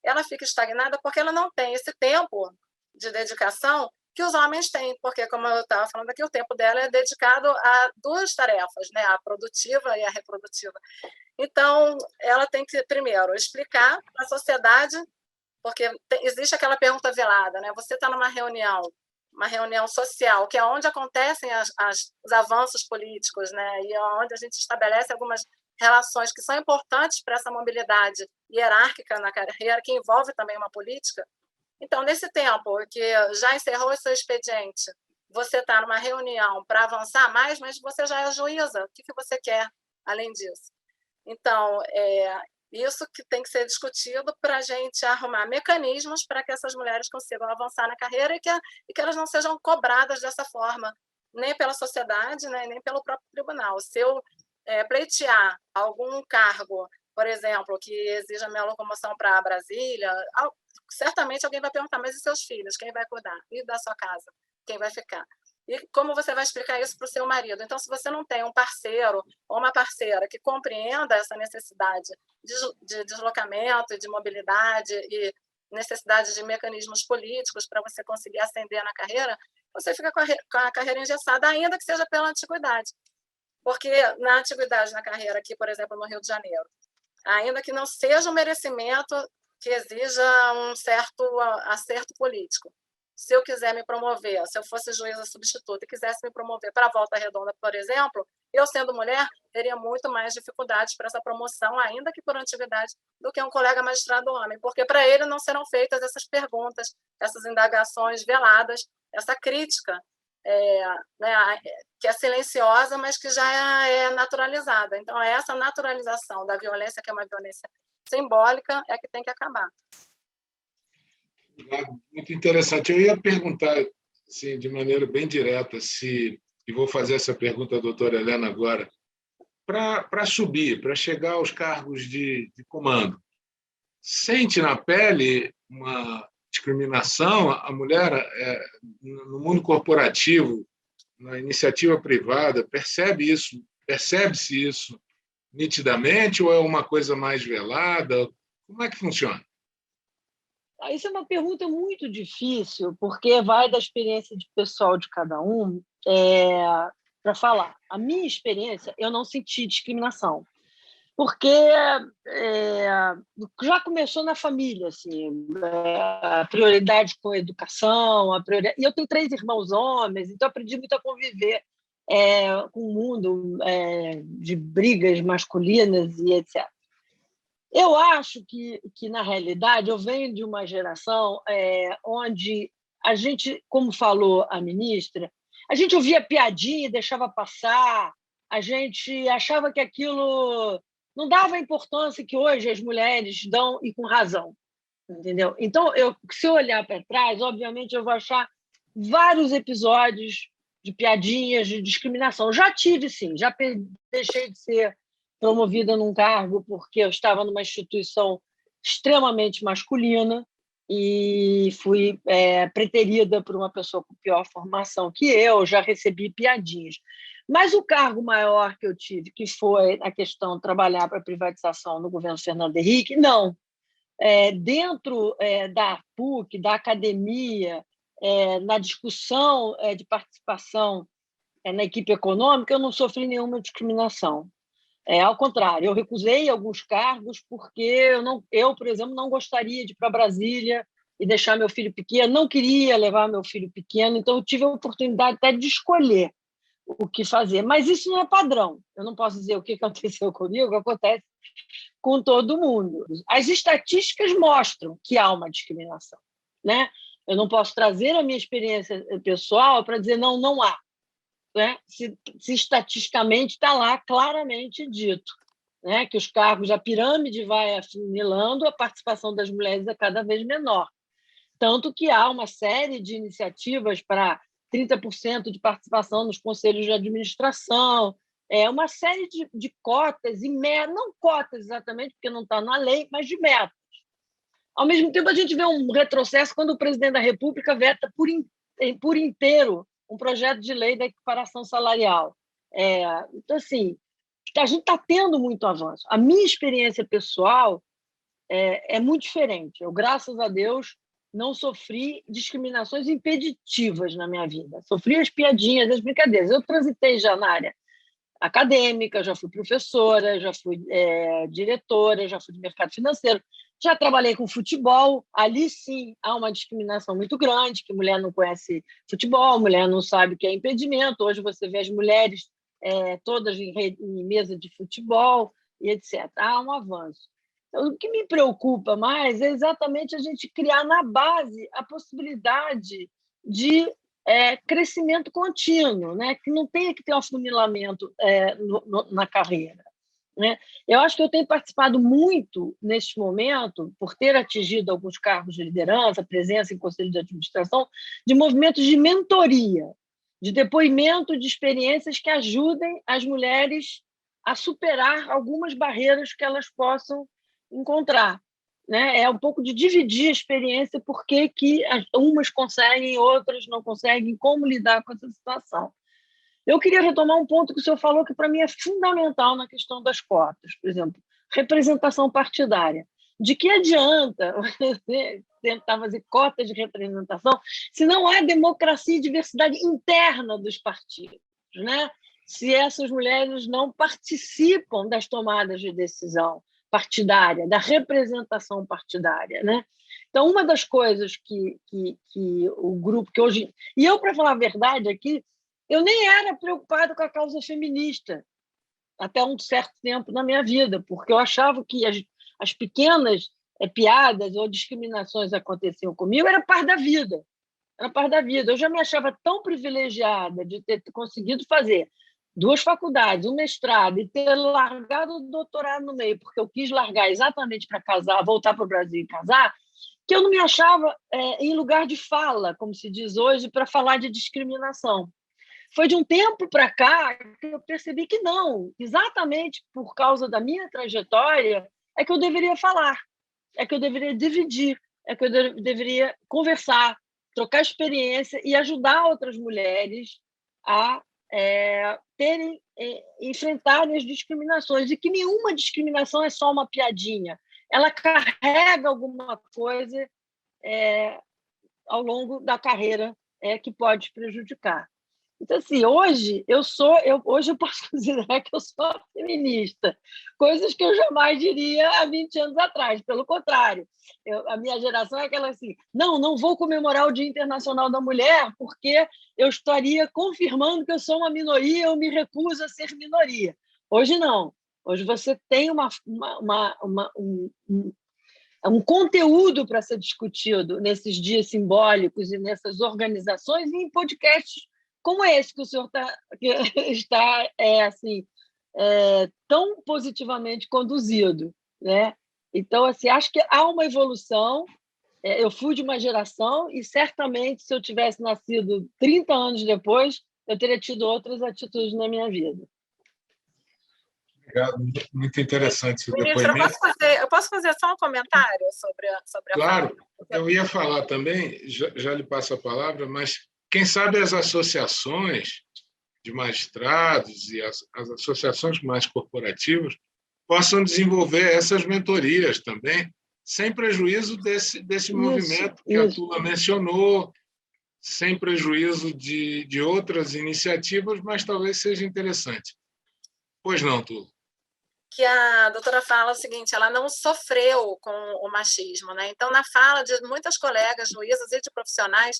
ela fica estagnada porque ela não tem esse tempo de dedicação que os homens têm, porque, como eu estava falando aqui, o tempo dela é dedicado a duas tarefas, né, a produtiva e a reprodutiva. Então, ela tem que, primeiro, explicar para a sociedade, porque existe aquela pergunta velada, né? Você está numa reunião, uma reunião social, que é onde acontecem os avanços políticos, né? E é onde a gente estabelece algumas relações que são importantes para essa mobilidade hierárquica na carreira, que envolve também uma política. Então, nesse tempo que já encerrou o seu expediente, você está numa reunião para avançar mais, mas você já é juíza. O que você quer além disso? Então, isso que tem que ser discutido para a gente arrumar mecanismos para que essas mulheres consigam avançar na carreira e que elas não sejam cobradas dessa forma, nem pela sociedade, né, nem pelo próprio tribunal. Se eu pleitear algum cargo, por exemplo, que exija minha locomoção para Brasília, certamente alguém vai perguntar, mas e seus filhos? Quem vai cuidar? E da sua casa? Quem vai ficar? E como você vai explicar isso para o seu marido? Então, se você não tem um parceiro ou uma parceira que compreenda essa necessidade de deslocamento e de mobilidade e necessidade de mecanismos políticos para você conseguir ascender na carreira, você fica com a carreira engessada, ainda que seja pela antiguidade. Porque na antiguidade, na carreira aqui, por exemplo, no Rio de Janeiro, ainda que não seja um merecimento que exija um certo acerto político, se eu quiser me promover, se eu fosse juíza substituta e quisesse me promover para a Volta Redonda, por exemplo, eu, sendo mulher, teria muito mais dificuldades para essa promoção, ainda que por antiguidade, do que um colega magistrado homem, porque para ele não serão feitas essas perguntas, essas indagações veladas, essa crítica, né, que é silenciosa, mas que já é naturalizada. Então, essa naturalização da violência, que é uma violência simbólica, é que tem que acabar. Muito interessante. Eu ia perguntar, assim, de maneira bem direta, e vou fazer essa pergunta à doutora Helena agora, para subir, para chegar aos cargos de comando, sente na pele uma discriminação? A mulher, no mundo corporativo, na iniciativa privada, percebe-se isso nitidamente ou é uma coisa mais velada? Como é que funciona? Isso é uma pergunta muito difícil, porque vai da experiência pessoal de cada um. Para falar, a minha experiência, eu não senti discriminação, porque já começou na família, assim, a prioridade com a educação, e eu tenho 3 irmãos homens, então aprendi muito a conviver com um mundo de brigas masculinas e etc. Eu acho que, na realidade, eu venho de uma geração onde a gente, como falou a ministra, a gente ouvia piadinha e deixava passar, a gente achava que aquilo não dava a importância que hoje as mulheres dão, e com razão, entendeu? Então, se eu olhar para trás, obviamente, eu vou achar vários episódios de piadinhas, de discriminação. Já tive, sim, já deixei de ser promovida num cargo porque eu estava numa instituição extremamente masculina e fui preterida por uma pessoa com pior formação que eu, já recebi piadinhas. Mas o cargo maior que eu tive, que foi a questão de trabalhar para a privatização no governo Fernando Henrique, não. Dentro da PUC, da academia, na discussão de participação na equipe econômica, eu não sofri nenhuma discriminação. Ao contrário, eu recusei alguns cargos porque eu, por exemplo, não gostaria de ir para Brasília e deixar meu filho pequeno, não queria levar meu filho pequeno, então eu tive a oportunidade até de escolher o que fazer. Mas isso não é padrão. Eu não posso dizer o que aconteceu comigo, acontece com todo mundo. As estatísticas mostram que há uma discriminação, né? Eu não posso trazer a minha experiência pessoal para dizer não há. Né? Se estatisticamente está lá claramente dito, né? Que os cargos, a pirâmide vai afunilando, a participação das mulheres é cada vez menor. Tanto que há uma série de iniciativas para 30% de participação nos conselhos de administração, uma série de cotas, e não cotas exatamente, porque não está na lei, mas de metas. Ao mesmo tempo, a gente vê um retrocesso quando o presidente da República veta por inteiro um projeto de lei da equiparação salarial. Então, assim, a gente está tendo muito avanço. A minha experiência pessoal é muito diferente. Eu, graças a Deus, não sofri discriminações impeditivas na minha vida. Sofri as piadinhas, as brincadeiras. Eu transitei já na área acadêmica, já fui professora, já fui diretora, já fui de mercado financeiro, já trabalhei com futebol. Ali, sim, há uma discriminação muito grande, que mulher não conhece futebol, mulher não sabe o que é impedimento. Hoje você vê as mulheres todas em mesa de futebol e etc. Há um avanço. Então, o que me preocupa mais é exatamente a gente criar na base a possibilidade de crescimento contínuo, né? Que não tenha que ter um afunilamento na carreira. Né? Eu acho que eu tenho participado muito, neste momento, por ter atingido alguns cargos de liderança, presença em conselho de administração, de movimentos de mentoria, de depoimento de experiências que ajudem as mulheres a superar algumas barreiras que elas possam encontrar. Né? É um pouco de dividir a experiência, porque que umas conseguem, outras não conseguem, como lidar com essa situação. Eu queria retomar um ponto que o senhor falou, que para mim é fundamental na questão das cotas. Por exemplo, representação partidária. De que adianta você tentar fazer cotas de representação se não há democracia e diversidade interna dos partidos, né? Se essas mulheres não participam das tomadas de decisão partidária, da representação partidária, né? Então, uma das coisas que o grupo que hoje... E eu, para falar a verdade aqui, eu nem era preocupada com a causa feminista até um certo tempo na minha vida, porque eu achava que as pequenas piadas ou discriminações aconteciam comigo, era parte da vida. Era parte da vida. Eu já me achava tão privilegiada de ter conseguido fazer 2 faculdades, um mestrado, e ter largado o doutorado no meio, porque eu quis largar exatamente para casar, voltar para o Brasil e casar, que eu não me achava em lugar de fala, como se diz hoje, para falar de discriminação. Foi de um tempo para cá que eu percebi que não, exatamente por causa da minha trajetória, é que eu deveria falar, é que eu deveria dividir, é que eu deveria conversar, trocar experiência e ajudar outras mulheres a enfrentarem as discriminações, e que nenhuma discriminação é só uma piadinha, ela carrega alguma coisa ao longo da carreira que pode prejudicar. Então, assim, hoje eu posso considerar que eu sou feminista, coisas que eu jamais diria há 20 anos atrás. Pelo contrário, a minha geração é aquela assim, não vou comemorar o Dia Internacional da Mulher porque eu estaria confirmando que eu sou uma minoria, eu me recuso a ser minoria. Hoje não. Hoje você tem um conteúdo para ser discutido nesses dias simbólicos e nessas organizações e em podcasts como esse que o senhor está tão positivamente conduzido, né? Então, assim, acho que há uma evolução. Eu fui de uma geração e, certamente, se eu tivesse nascido 30 anos depois, eu teria tido outras atitudes na minha vida. Obrigado, muito interessante esse Ministra, depoimento. eu posso fazer só um comentário sobre a Claro, fala? eu ia falar também, já lhe passo a palavra, mas quem sabe as associações de magistrados e as associações mais corporativas possam desenvolver essas mentorias também, sem prejuízo desse movimento que a Tula mencionou, sem prejuízo de outras iniciativas, mas talvez seja interessante. Pois não, Tula? Que a doutora fala o seguinte, ela não sofreu com o machismo, né? Então, na fala de muitas colegas juízas e de profissionais,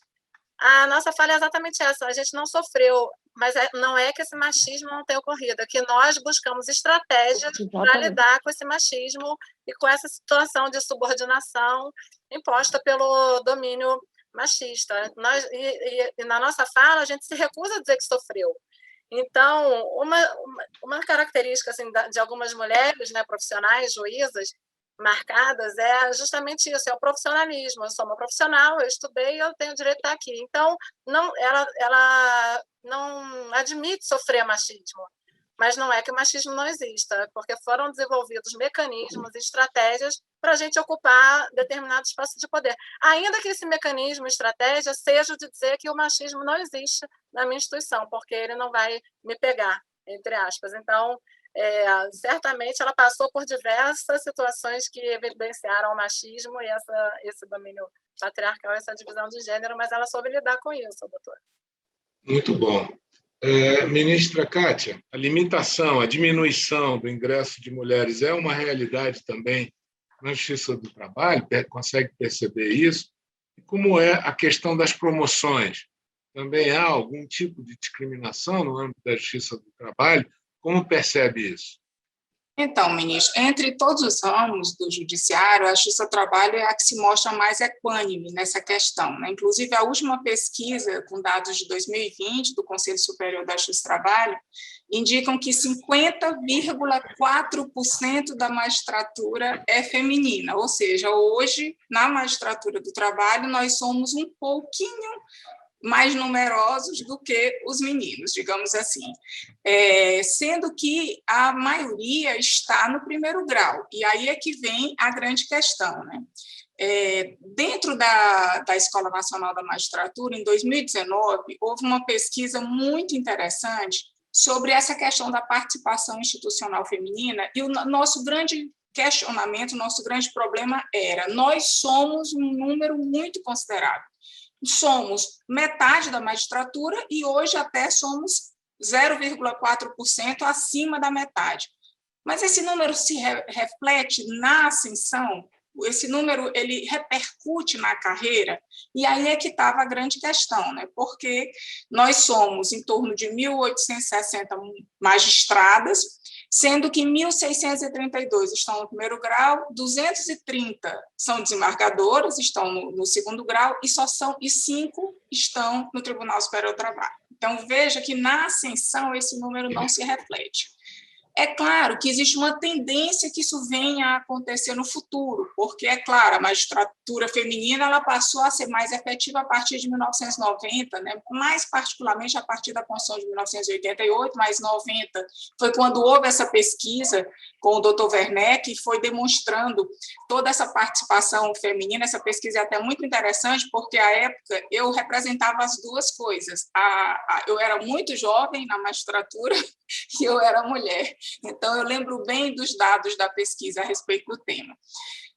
a nossa falha é exatamente essa, a gente não sofreu, mas não é que esse machismo não tenha ocorrido, é que nós buscamos estratégias para lidar com esse machismo e com essa situação de subordinação imposta pelo domínio machista. E na nossa fala, a gente se recusa a dizer que sofreu. Então, uma característica assim, de algumas mulheres, né, profissionais, juízas, marcadas é justamente isso, é o profissionalismo. Eu sou uma profissional, eu estudei, eu tenho direito de estar aqui. Então, ela não admite sofrer machismo. Mas não é que o machismo não exista, porque foram desenvolvidos mecanismos e estratégias para a gente ocupar determinado espaço de poder. Ainda que esse mecanismo, estratégia, seja de dizer que o machismo não existe na minha instituição, porque ele não vai me pegar, entre aspas. Então, certamente ela passou por diversas situações que evidenciaram o machismo e esse domínio patriarcal, essa divisão de gênero, mas ela soube lidar com isso, doutora. Muito bom. Ministra Kátia, a limitação, a diminuição do ingresso de mulheres é uma realidade também na Justiça do Trabalho? Consegue perceber isso? E como é a questão das promoções? Também há algum tipo de discriminação no âmbito da Justiça do Trabalho? Como percebe isso? Então, ministro, entre todos os ramos do judiciário, a Justiça do Trabalho é a que se mostra mais equânime nessa questão, né? Inclusive, a última pesquisa, com dados de 2020, do Conselho Superior da Justiça do Trabalho, indicam que 50,4% da magistratura é feminina, ou seja, hoje, na magistratura do trabalho, nós somos um pouquinho mais numerosos do que os meninos, digamos assim, sendo que a maioria está no primeiro grau, e aí é que vem a grande questão, né? Dentro da Escola Nacional da Magistratura, em 2019, houve uma pesquisa muito interessante sobre essa questão da participação institucional feminina, e o nosso grande questionamento, nosso grande problema era: nós somos um número muito considerável. Somos metade da magistratura e hoje até somos 0,4% acima da metade. Mas esse número se reflete na ascensão, esse número ele repercute na carreira, e aí é que estava a grande questão, né? Porque nós somos em torno de 1.860 magistradas, sendo que 1.632 estão no primeiro grau, 230 são desembargadoras, estão no segundo grau, e 5 estão no Tribunal Superior do Trabalho. Então, veja que na ascensão esse número não se reflete. É claro que existe uma tendência que isso venha a acontecer no futuro, porque, é claro, a magistratura feminina ela passou a ser mais efetiva a partir de 1990, né? Mais particularmente a partir da Constituição de 1988, mas 90 foi quando houve essa pesquisa com o Dr. Werneck, que foi demonstrando toda essa participação feminina. Essa pesquisa é até muito interessante, porque, à época, eu representava as duas coisas. Eu era muito jovem na magistratura e eu era mulher. Então, eu lembro bem dos dados da pesquisa a respeito do tema.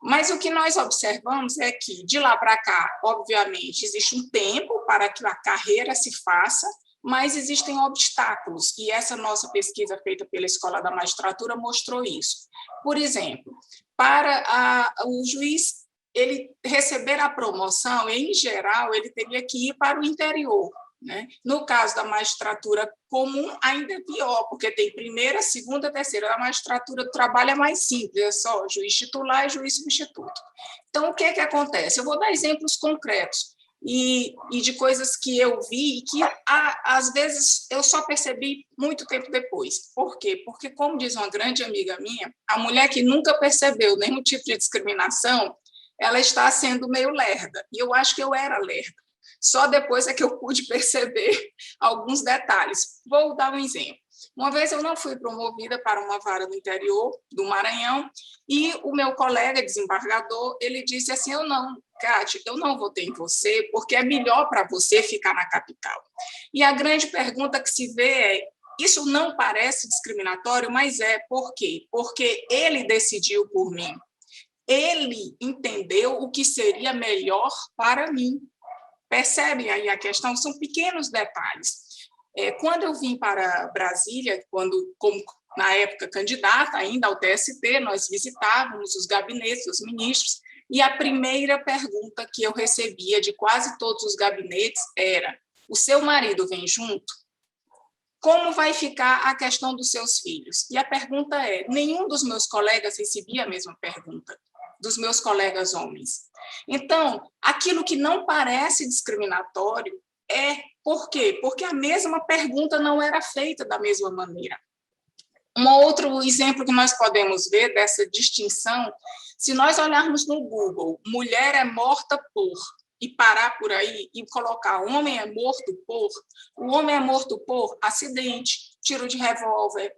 Mas o que nós observamos é que, de lá para cá, obviamente, existe um tempo para que a carreira se faça, mas existem obstáculos, e essa nossa pesquisa feita pela Escola da Magistratura mostrou isso. Por exemplo, para o juiz ele receber a promoção, em geral, ele teria que ir para o interior, né? No caso da magistratura comum, ainda é pior, porque tem primeira, segunda, terceira. A magistratura do trabalho é mais simples, é só juiz titular e juiz substituto. Então, o que acontece? Eu vou dar exemplos concretos e de coisas que eu vi e que, às vezes, eu só percebi muito tempo depois. Por quê? Porque, como diz uma grande amiga minha, a mulher que nunca percebeu nenhum tipo de discriminação, ela está sendo meio lerda. E eu acho que eu era lerda. Só depois é que eu pude perceber alguns detalhes. Vou dar um exemplo. Uma vez eu não fui promovida para uma vara do interior do Maranhão e o meu colega desembargador, ele disse assim: Kátia, eu não votei em você porque é melhor para você ficar na capital. E a grande pergunta que se vê é: isso não parece discriminatório, mas é. Por quê? Porque ele decidiu por mim. Ele entendeu o que seria melhor para mim. Percebem aí a questão? São pequenos detalhes. Quando eu vim para Brasília, como na época candidata ainda ao TST, nós visitávamos os gabinetes dos ministros, e a primeira pergunta que eu recebia de quase todos os gabinetes era: o seu marido vem junto? Como vai ficar a questão dos seus filhos? E a pergunta é: nenhum dos meus colegas recebia a mesma pergunta, dos meus colegas homens. Então, aquilo que não parece discriminatório por quê? Porque a mesma pergunta não era feita da mesma maneira. Um outro exemplo que nós podemos ver dessa distinção, se nós olharmos no Google, mulher é morta por, e parar por aí e colocar homem é morto por, o homem é morto por acidente, tiro de revólver,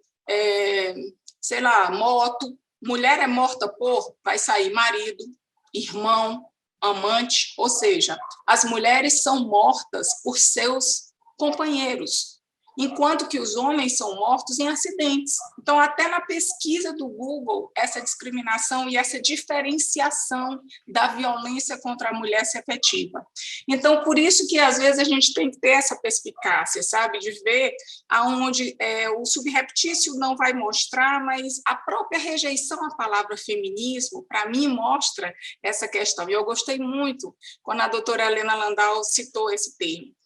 sei lá, moto. Mulher é morta por, vai sair marido, irmão, amante, ou seja, as mulheres são mortas por seus companheiros, enquanto que os homens são mortos em acidentes. Então, até na pesquisa do Google, essa discriminação e essa diferenciação da violência contra a mulher se efetiva. Então, por isso que, às vezes, a gente tem que ter essa perspicácia, sabe, de ver aonde o subreptício não vai mostrar, mas a própria rejeição à palavra feminismo, para mim, mostra essa questão. E eu gostei muito quando a doutora Helena Landau citou esse termo.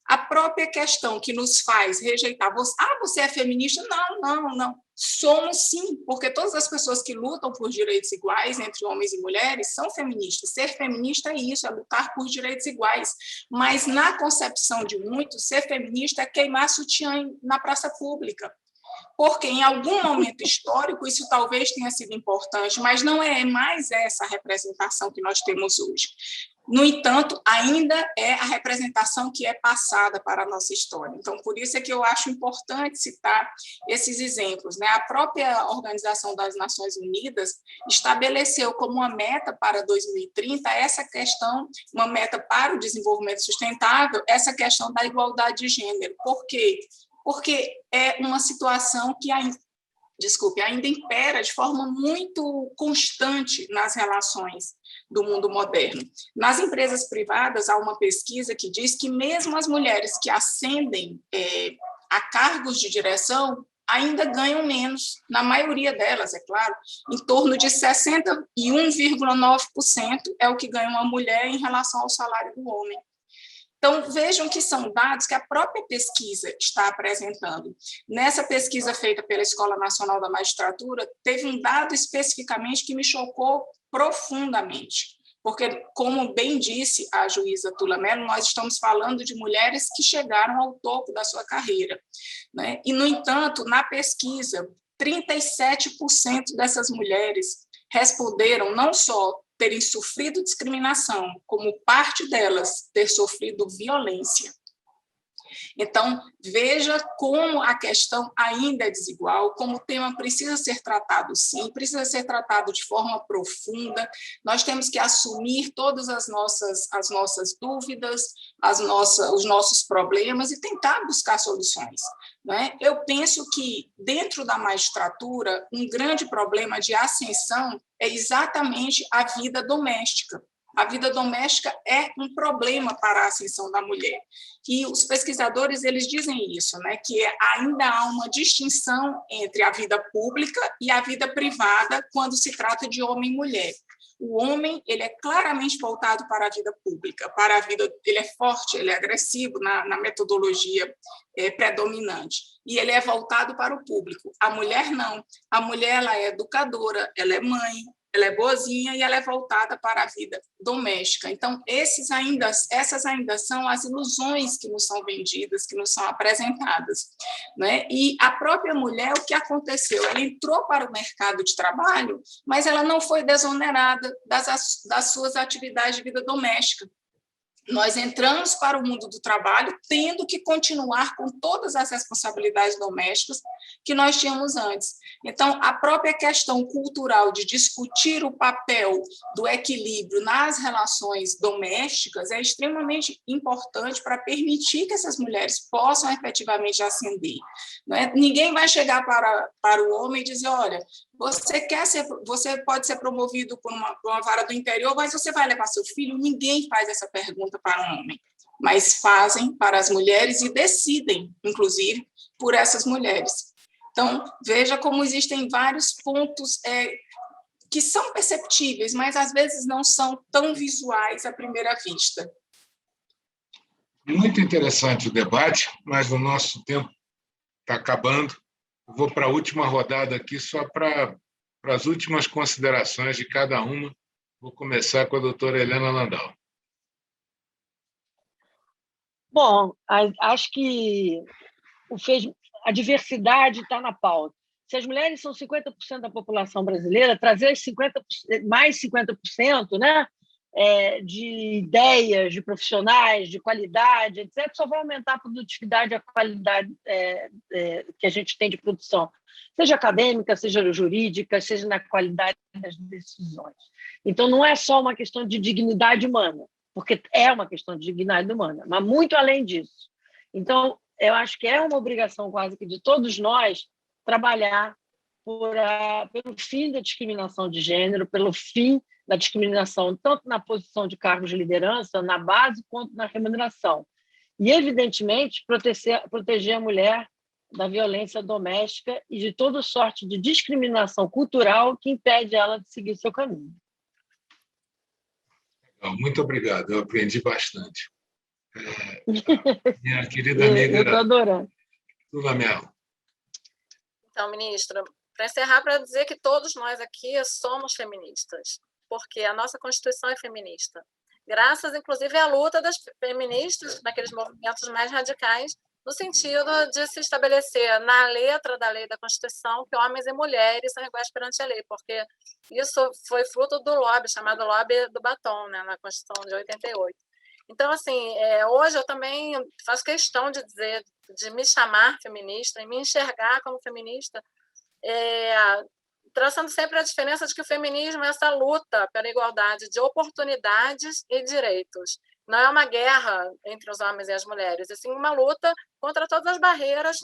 A própria questão que nos faz rejeitar, você é feminista? Não. Somos sim, porque todas as pessoas que lutam por direitos iguais entre homens e mulheres são feministas. Ser feminista é isso, é lutar por direitos iguais. Mas na concepção de muitos, ser feminista é queimar sutiã na praça pública. Porque em algum momento histórico isso talvez tenha sido importante, mas não é mais essa a representação que nós temos hoje. No entanto, ainda é a representação que é passada para a nossa história. Então, por isso é que eu acho importante citar esses exemplos, né? A própria Organização das Nações Unidas estabeleceu como uma meta para 2030 essa questão, uma meta para o desenvolvimento sustentável, essa questão da igualdade de gênero. Por quê? Porque é uma situação que ainda impera de forma muito constante nas relações do mundo moderno. Nas empresas privadas, há uma pesquisa que diz que mesmo as mulheres que ascendem a cargos de direção ainda ganham menos, na maioria delas, é claro, em torno de 61,9% é o que ganha uma mulher em relação ao salário do homem. Então, vejam que são dados que a própria pesquisa está apresentando. Nessa pesquisa feita pela Escola Nacional da Magistratura, teve um dado especificamente que me chocou profundamente, porque, como bem disse a juíza Tula Mello, nós estamos falando de mulheres que chegaram ao topo da sua carreira, né? E, no entanto, na pesquisa, 37% dessas mulheres responderam não só terem sofrido discriminação, como parte delas ter sofrido violência. Então, veja como a questão ainda é desigual, como o tema precisa ser tratado, sim, precisa ser tratado de forma profunda. Nós temos que assumir todas as nossas dúvidas, os nossos problemas e tentar buscar soluções, né? Eu penso que, dentro da magistratura, um grande problema de ascensão é exatamente a vida doméstica. A vida doméstica é um problema para a ascensão da mulher. E os pesquisadores eles dizem isso, né, que ainda há uma distinção entre a vida pública e a vida privada quando se trata de homem e mulher. O homem ele é claramente voltado para a vida pública, para a vida, ele é forte, ele é agressivo na metodologia predominante, e ele é voltado para o público. A mulher não. A mulher ela é educadora, ela é mãe, ela é boazinha e ela é voltada para a vida doméstica. Então, essas ainda são as ilusões que nos são vendidas, que nos são apresentadas, né? E a própria mulher, o que aconteceu? Ela entrou para o mercado de trabalho, mas ela não foi desonerada das suas atividades de vida doméstica. Nós entramos para o mundo do trabalho tendo que continuar com todas as responsabilidades domésticas que nós tínhamos antes. Então, a própria questão cultural de discutir o papel do equilíbrio nas relações domésticas é extremamente importante para permitir que essas mulheres possam efetivamente ascender, né? Ninguém vai chegar para o homem e dizer, olha, você pode ser promovido por uma vara do interior, mas você vai levar seu filho? Ninguém faz essa pergunta para um homem, mas fazem para as mulheres e decidem, inclusive, por essas mulheres. Então, veja como existem vários pontos que são perceptíveis, mas às vezes não são tão visuais à primeira vista. Muito interessante o debate, mas o nosso tempo está acabando. Vou para a última rodada aqui, só para as últimas considerações de cada uma. Vou começar com a doutora Helena Landau. Bom, acho que a diversidade está na pauta. Se as mulheres são 50% da população brasileira, trazer mais 50%, né, de ideias, de profissionais, de qualidade, etc., só vai aumentar a produtividade e a qualidade que a gente tem de produção. seja acadêmica, seja jurídica, seja na qualidade das decisões. Então, não é só uma questão de dignidade humana, porque é uma questão de dignidade humana, mas muito além disso. Então, eu acho que é uma obrigação quase que de todos nós trabalhar pelo fim da discriminação de gênero, pelo fim da discriminação tanto na posição de cargos de liderança, na base, quanto na remuneração. E, evidentemente, proteger a mulher da violência doméstica e de toda sorte de discriminação cultural que impede ela de seguir seu caminho. Muito obrigado, eu aprendi bastante. Minha querida amiga... Eu estou adorando. Tula Mello. Então, ministra, para encerrar, para dizer que todos nós aqui somos feministas, porque a nossa Constituição é feminista. Graças, inclusive, à luta das feministas naqueles movimentos mais radicais, no sentido de se estabelecer na letra da lei da Constituição que homens e mulheres são iguais perante a lei, porque isso foi fruto do lobby, chamado lobby do batom, né, na Constituição de 88. Então, assim, hoje eu também faço questão de dizer, de me chamar feminista e me enxergar como feminista, traçando sempre a diferença de que o feminismo é essa luta pela igualdade de oportunidades e direitos. Não é uma guerra entre os homens e as mulheres, é sim uma luta contra todas as barreiras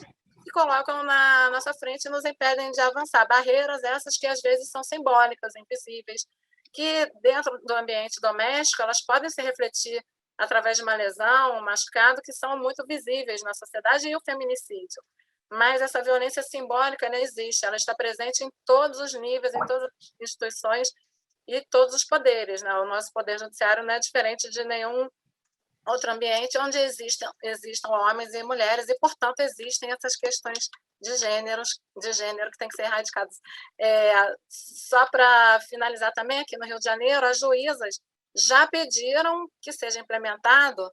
que colocam na nossa frente e nos impedem de avançar. Barreiras essas que às vezes são simbólicas, invisíveis, que dentro do ambiente doméstico elas podem se refletir através de uma lesão, um machucado, que são muito visíveis na sociedade, e o feminicídio. Mas essa violência simbólica não existe, ela está presente em todos os níveis, em todas as instituições e todos os poderes, né? O nosso poder judiciário não é diferente de nenhum outro ambiente onde existam homens e mulheres e, portanto, existem essas questões de gênero que têm que ser erradicadas. Só para finalizar também, aqui no Rio de Janeiro, as juízas já pediram que seja implementado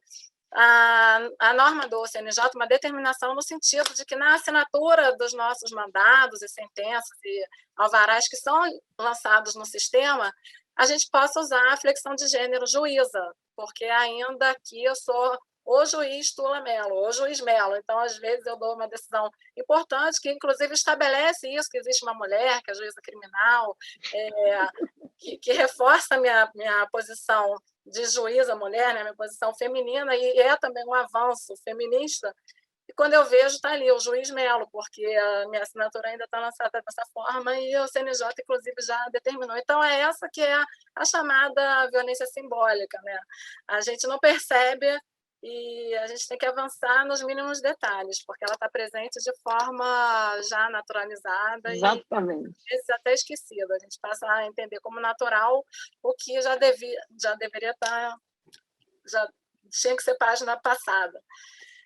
a norma do CNJ, uma determinação no sentido de que na assinatura dos nossos mandados e sentenças e alvarás que são lançados no sistema, a gente possa usar a flexão de gênero juíza, porque ainda aqui eu sou o juiz Tula Mello, o juiz Mello. Então, às vezes, eu dou uma decisão importante que, inclusive, estabelece isso, que existe uma mulher, que é a juíza criminal, que reforça a minha posição de juíza mulher, né, minha posição feminina, e é também um avanço feminista. E quando eu vejo, está ali o juiz Mello, porque a minha assinatura ainda está lançada dessa forma e o CNJ, inclusive, já determinou. Então, é essa que é a chamada violência simbólica, né? A gente não percebe e a gente tem que avançar nos mínimos detalhes, porque ela está presente de forma já naturalizada. Exatamente. E às vezes até esquecida. A gente passa a entender como natural o que já deveria estar, já tinha que ser página passada.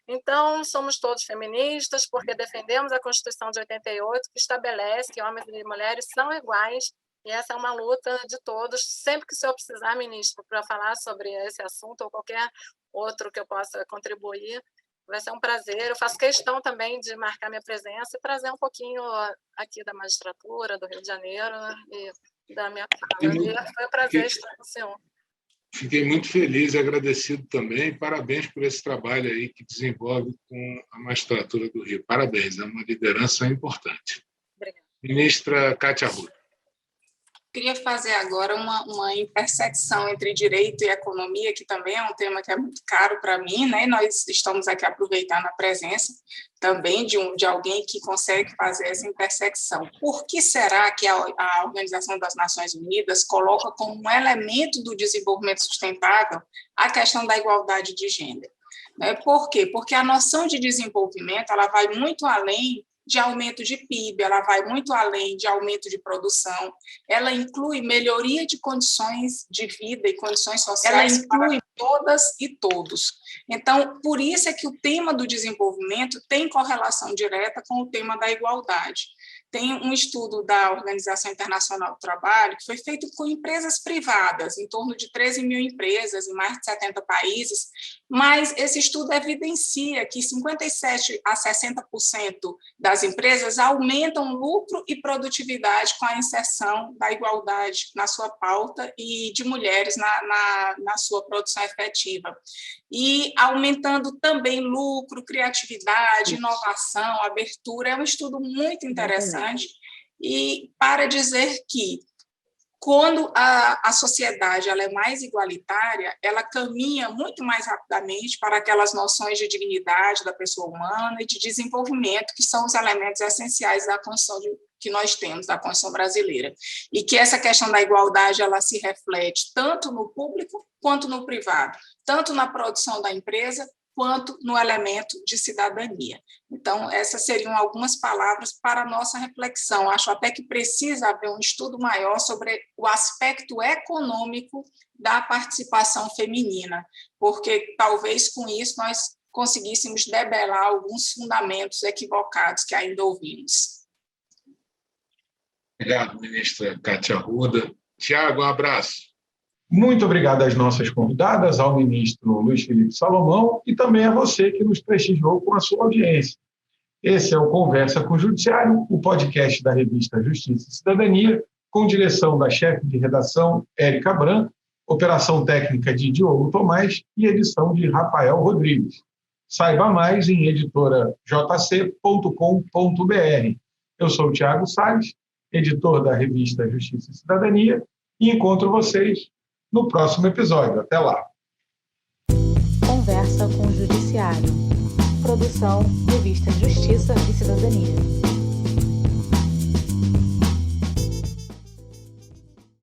Então, somos todos feministas, porque defendemos a Constituição de 88, que estabelece que homens e mulheres são iguais, e essa é uma luta de todos. Sempre que o senhor precisar, ministro, para falar sobre esse assunto ou qualquer outro que eu possa contribuir, vai ser um prazer. Eu faço questão também de marcar minha presença e trazer um pouquinho aqui da magistratura, do Rio de Janeiro e da minha fala. Foi um prazer estar com o senhor. Fiquei muito feliz e agradecido também. Parabéns por esse trabalho aí que desenvolve com a magistratura do Rio. Parabéns, é uma liderança importante. Obrigada. Ministra Kátia Arruda. Queria fazer agora uma intersecção entre direito e economia, que também é um tema que é muito caro para mim, né? Nós estamos aqui aproveitando a presença também de alguém que consegue fazer essa intersecção. Por que será que a Organização das Nações Unidas coloca como um elemento do desenvolvimento sustentável a questão da igualdade de gênero? Por quê? Porque a noção de desenvolvimento ela vai muito além de aumento de PIB, ela vai muito além de aumento de produção, ela inclui melhoria de condições de vida e condições sociais para todas e todos. Então, por isso é que o tema do desenvolvimento tem correlação direta com o tema da igualdade. Tem um estudo da Organização Internacional do Trabalho que foi feito com empresas privadas, em torno de 13 mil empresas em mais de 70 países, mas esse estudo evidencia que 57% a 60% das empresas aumentam lucro e produtividade com a inserção da igualdade na sua pauta e de mulheres na sua produção efetiva. E aumentando também lucro, criatividade, inovação, abertura. É um estudo muito interessante e para dizer que quando a sociedade ela é mais igualitária, ela caminha muito mais rapidamente para aquelas noções de dignidade da pessoa humana e de desenvolvimento, que são os elementos essenciais da Constituição que nós temos, da Constituição brasileira. E que essa questão da igualdade ela se reflete tanto no público quanto no privado, tanto na produção da empresa quanto no elemento de cidadania. Então, essas seriam algumas palavras para a nossa reflexão. Acho até que precisa haver um estudo maior sobre o aspecto econômico da participação feminina, porque talvez com isso nós conseguíssemos debelar alguns fundamentos equivocados que ainda ouvimos. Obrigado, ministra Cátia Arruda. Tiago, um abraço. Muito obrigado às nossas convidadas, ao ministro Luiz Felipe Salomão e também a você que nos prestigiou com a sua audiência. Esse é o Conversa com o Judiciário, o podcast da revista Justiça e Cidadania, com direção da chefe de redação, Érica Bran, operação técnica de Diogo Tomás e edição de Rafael Rodrigues. Saiba mais em editorajc.com.br. Eu sou o Tiago Salles, editor da revista Justiça e Cidadania, e encontro vocês no próximo episódio. Até lá. Conversa com o Judiciário. Produção Revista Justiça e Cidadania.